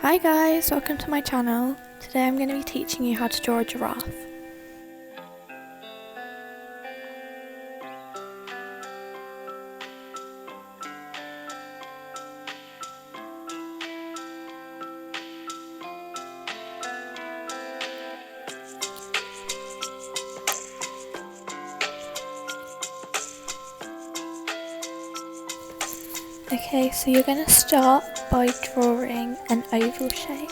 Hi guys, welcome to my channel. Today I'm going to be teaching you how to draw a giraffe. Okay, so you're going to start by drawing an oval shape.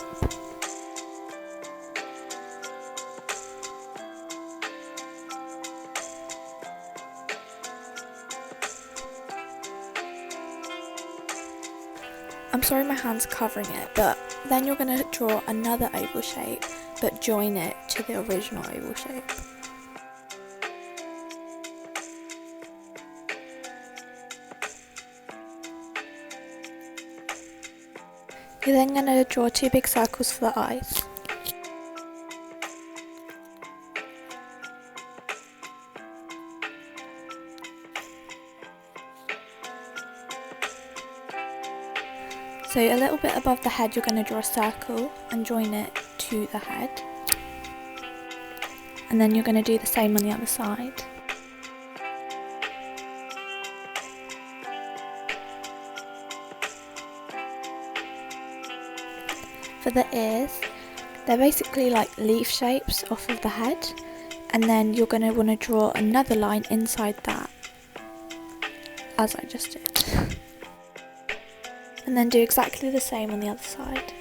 I'm sorry my hand's covering it, but then you're going to draw another oval shape, but join it to the original oval shape. You're then going to draw two big circles for the eyes. So a little bit above the head you're going to draw a circle and join it to the head. And then you're going to do the same on the other side. For the ears, they're basically like leaf shapes off of the head, and then you're going to want to draw another line inside that, as I just did. And then do exactly the same on the other side.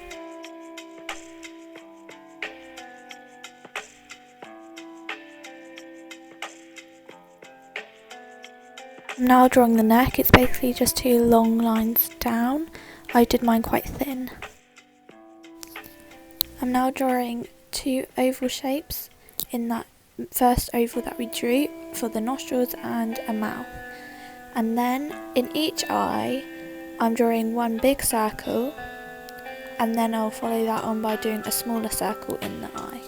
I'm now drawing the neck. It's basically just two long lines down. I did mine quite thin. I'm now drawing two oval shapes in that first oval that we drew for the nostrils and a mouth. And then in each eye, I'm drawing one big circle, and then I'll follow that on by doing a smaller circle in the eye.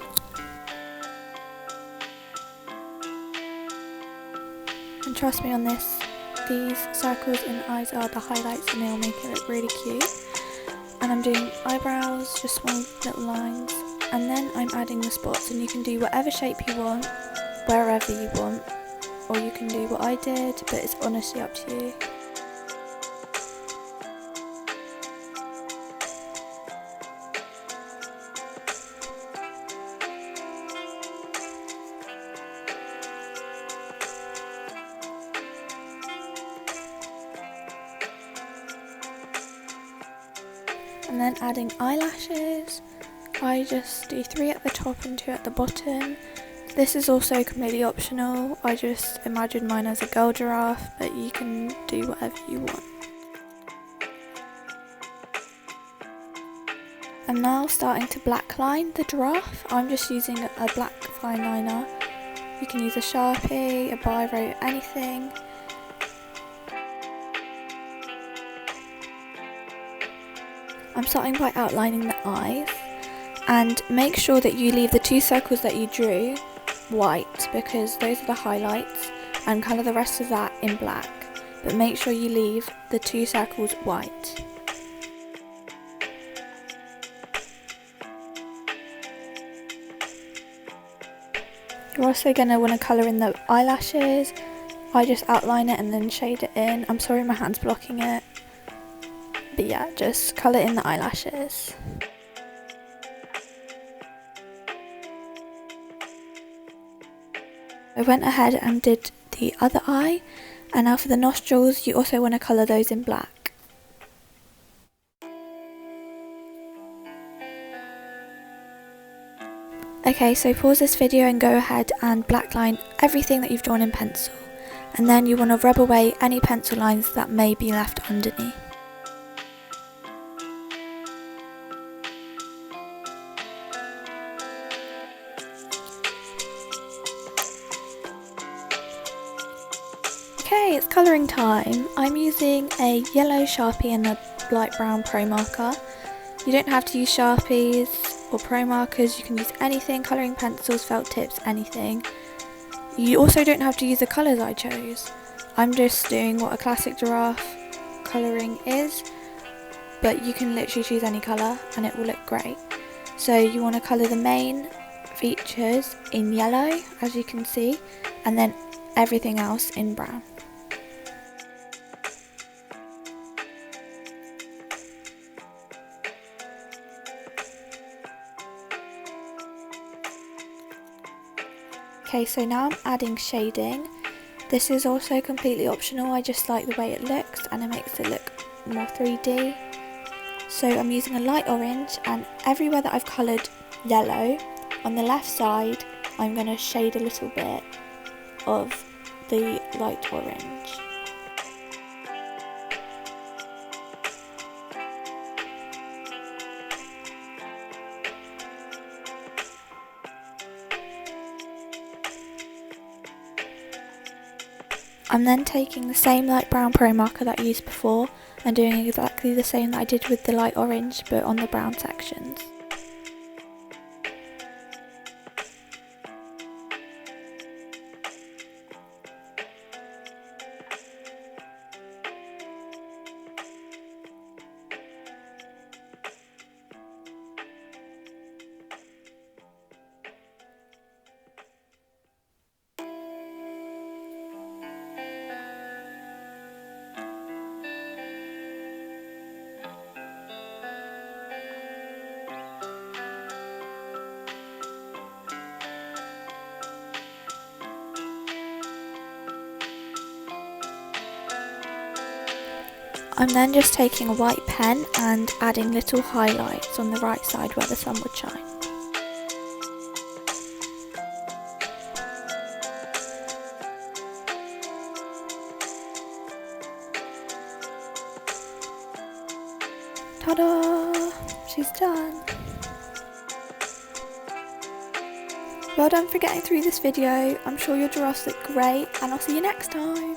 And trust me on this, these circles in the eyes are the highlights and they'll make it look really cute. And I'm doing eyebrows, just small little lines, and then I'm adding the spots, and you can do whatever shape you want, wherever you want, or you can do what I did, but it's honestly up to you. And then adding eyelashes, I just do 3 at the top and 2 at the bottom. This is also completely optional, I just imagined mine as a girl giraffe, but you can do whatever you want. I'm now starting to blackline the giraffe. I'm just using a black fine liner. You can use a Sharpie, a biro, anything. I'm starting by outlining the eyes, and make sure that you leave the 2 circles that you drew white, because those are the highlights, and colour the rest of that in black, but make sure you leave the 2 circles white. You're also going to want to colour in the eyelashes. I just outline it and then shade it in. I'm sorry my hand's blocking it. But yeah, just colour in the eyelashes. I went ahead and did the other eye, and now for the nostrils you also want to colour those in black. Okay, so pause this video and go ahead and blackline everything that you've drawn in pencil, and then you want to rub away any pencil lines that may be left underneath. Okay, it's colouring time. I'm using a yellow Sharpie and a light brown pro marker. You don't have to use Sharpies or pro markers, you can use anything, colouring pencils, felt tips, anything. You also don't have to use the colours I chose. I'm just doing what a classic giraffe colouring is. but you can literally choose any colour and it will look great. So you want to colour the main features in yellow, as you can see, and then everything else in brown. Okay, so now I'm adding shading. This is also completely optional, I just like the way it looks and it makes it look more 3D. So I'm using a light orange, and everywhere that I've coloured yellow, on the left side I'm going to shade a little bit of the light orange. I'm then taking the same light brown pro marker that I used before and doing exactly the same that I did with the light orange, but on the brown sections. I'm then just taking a white pen and adding little highlights on the right side where the sun would shine. Ta-da! She's done! Well done for getting through this video. I'm sure your giraffes look great, and I'll see you next time.